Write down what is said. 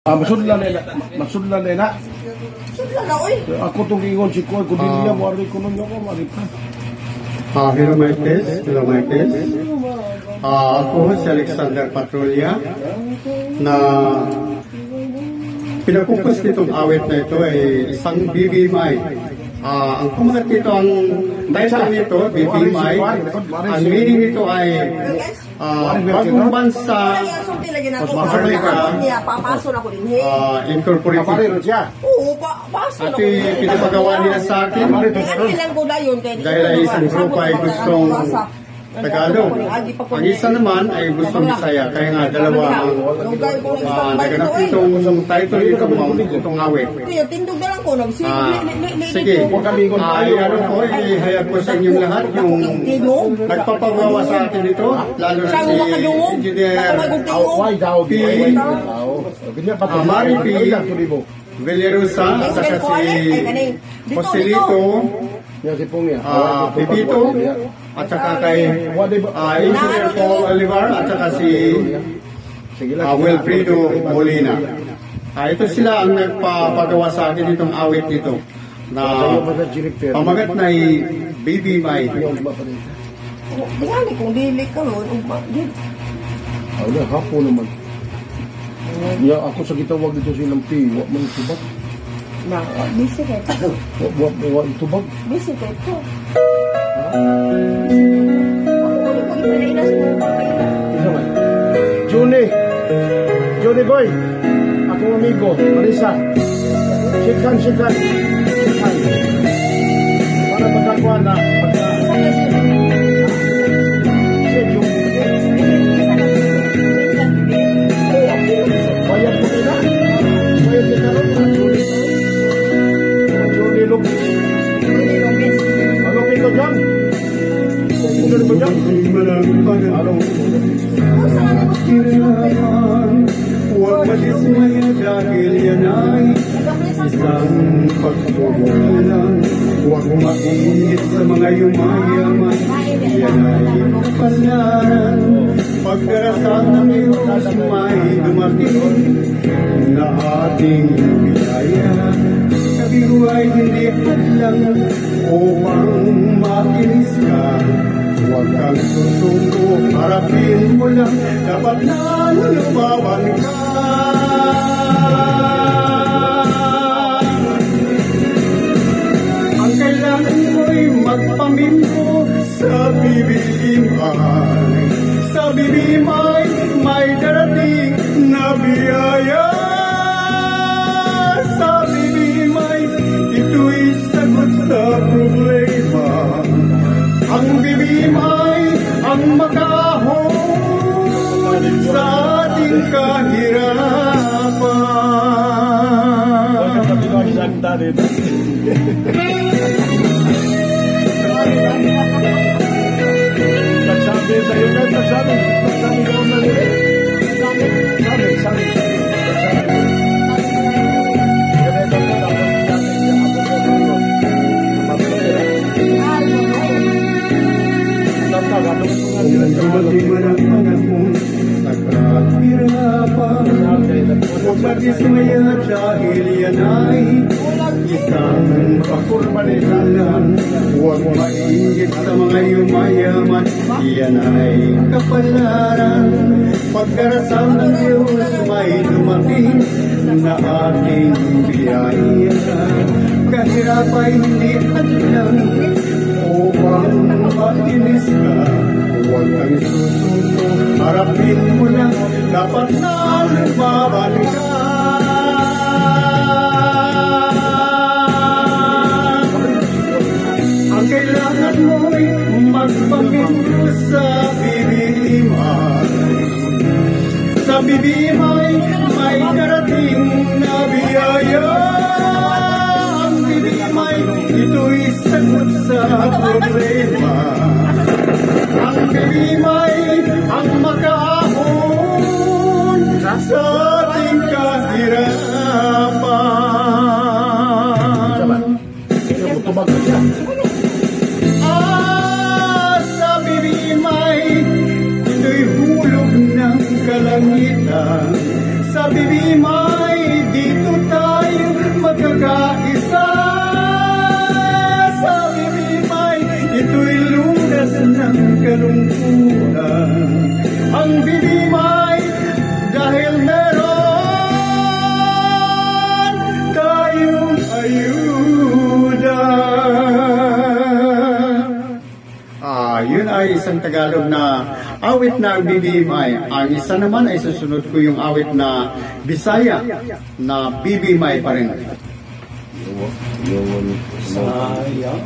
Masudlan nila. Masudlan nila. Sudlan na, oy. Ako itong ingon si Koy. Kung hindi niya, wari ko nun ako, maripa. Hello Martes. Hello Martes. Ako si Alexander Patrulya na pinapupos nitong awit na ito ay isang BBMI. Ang pumungat nito, ang title nito, BBMI, ang meaning nito ay bagong bansa incorporated. At pinapagawa nila sa akin dahil ay isang grupo ay gustong Tagalog. Ang isa naman ay gustong Bisaya. Kaya nga dalawa ang naganap itong title itong awit. Sige, ano po, ihayag ko sa inyong lahat yung nagpapagawa sa atin ito, lalo na si Engineer Mari P. Villarosa at saka si Joselito Pipito at saka kay Engineer Paul Olivar at saka si Wilfredo Molina. Ito sila ang nagpapagawa sa akin itong awit nito na pamagat na Baby Mai. Dali kung dili ka mo, wala, hapon naman. Ya, ako sa gitawag dito silang P. Wak man tubag. na, busy ka ito. Wak tubag. Busy ka ito. Ako ko ipinainas mo. Isa man. Johnny boy. Akong amigo, Marisa. Sikan. Para magkakuha na. Huwag madismaya dahil yan ay isang pagsubulan. Huwag mainit sa mga yumayaman, yan ay kapalaran. Pagdarasal ng Diyos may dumating na ating biyaya. Sabi ko ay hindi hadlang upang makinis ka. Huwag kang susuko, harapin mo lang, dapat na lumaban ka. Ang kailangan mo'y magpamimbo sa bibimay. Sa bibimay, may darating na biyaya. Sa bibimay, ito'y sagot sa problema. Ang bibimay, ang makahon sa ating kahirapan. Nagsabi sa'yo na, nagsabi daw na nila. Sabi. Dumating man ang panahon sa kahirapan. Huwag magismaya dahil yan ay isang pakurbanesalan. Huwag mainggit sa mga yumayaman, yan ay kapalaran. Pagdarasal ng Diyos may dumating na ating biyaya. Kahirap ay hindi hadlang upang makinis ka. Huwag kang susuko, harapin mo lang, dapat na lumaban ka. Ang kailangan mo'y magpamindro sa bibimay. Sa bibimay, may darating na biyaya. Ang bibimay, ito'y sagot sa problema. Ang bibimay, ang makaahon sa ating kahirapan. Sa bibimay, ito'y hulog ng kalangitan. Sa bibimay, kalungkutan. Ang bibimay dahil meron tayong ayuda. Yun ay isang Tagalog na awit na bibimay. Ang isa naman ay susunod ko yung awit na Bisaya na bibimay pa rin. Yun. Sayang.